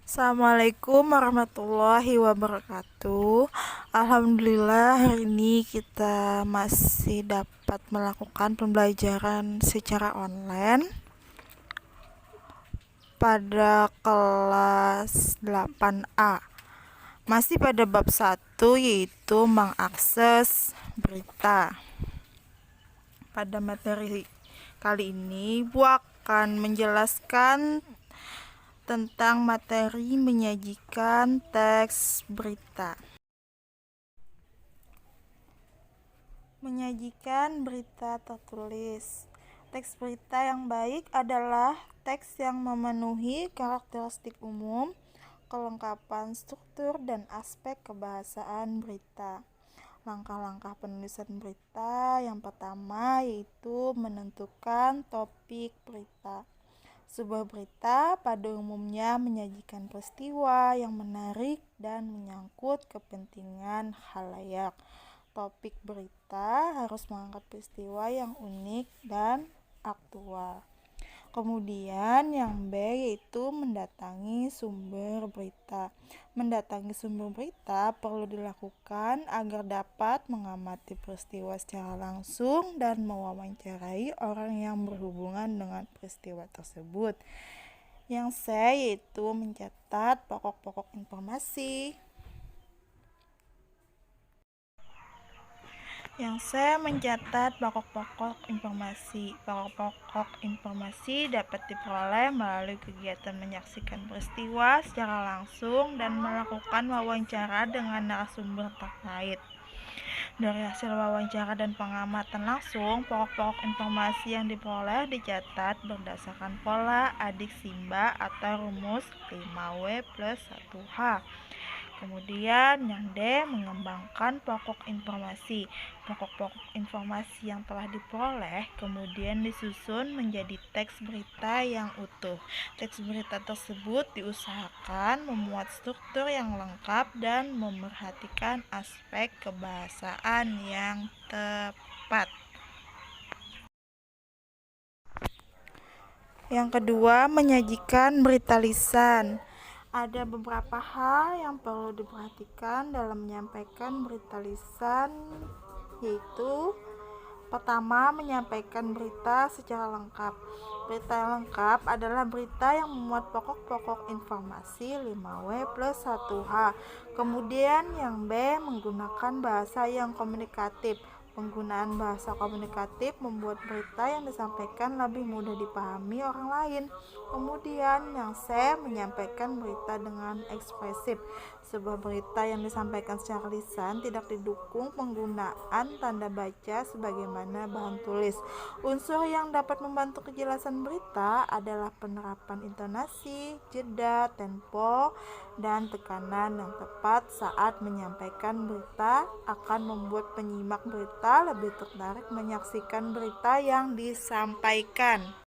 Assalamualaikum warahmatullahi wabarakatuh. Alhamdulillah hari ini kita masih dapat melakukan pembelajaran secara online pada kelas 8A. Masih pada bab 1 yaitu mengakses berita. Pada materi kali ini Bu akan menjelaskan tentang materi menyajikan teks berita. Menyajikan berita tertulis. Teks berita yang baik adalah teks yang memenuhi karakteristik umum, kelengkapan struktur dan aspek kebahasaan berita. Langkah-langkah penulisan berita yang pertama yaitu menentukan topik berita. Sebuah berita pada umumnya menyajikan peristiwa yang menarik dan menyangkut kepentingan khalayak. Topik berita harus mengangkat peristiwa yang unik dan aktual. Kemudian yang B yaitu mendatangi sumber berita. Mendatangi sumber berita perlu dilakukan agar dapat mengamati peristiwa secara langsung dan mewawancarai orang yang berhubungan dengan peristiwa tersebut. Yang C yaitu mencatat pokok-pokok informasi. Yang saya mencatat pokok-pokok informasi. Pokok-pokok informasi dapat diperoleh melalui kegiatan menyaksikan peristiwa secara langsung dan melakukan wawancara dengan narasumber terkait. Dari hasil wawancara dan pengamatan langsung, pokok-pokok informasi yang diperoleh dicatat berdasarkan pola adik Simba atau rumus 5W plus 1H. Kemudian yang D, mengembangkan pokok informasi. Pokok-pokok informasi yang telah diperoleh kemudian disusun menjadi teks berita yang utuh. Teks berita tersebut diusahakan memuat struktur yang lengkap dan memerhatikan aspek kebahasaan yang tepat. Yang kedua, menyajikan berita lisan. Ada beberapa hal yang perlu diperhatikan dalam menyampaikan berita lisan, yaitu pertama, menyampaikan berita secara lengkap. Berita yang lengkap adalah berita yang memuat pokok-pokok informasi 5W plus 1H. Kemudian yang B, menggunakan bahasa yang komunikatif. Penggunaan bahasa komunikatif membuat berita yang disampaikan lebih mudah dipahami orang lain. Kemudian yang C, menyampaikan berita dengan ekspresif. Sebuah berita yang disampaikan secara lisan tidak didukung penggunaan tanda baca sebagaimana bahan tulis. Unsur yang dapat membantu kejelasan berita adalah penerapan intonasi, jeda, tempo, dan tekanan yang tepat saat menyampaikan berita akan membuat penyimak berita lebih tertarik menyaksikan berita yang disampaikan.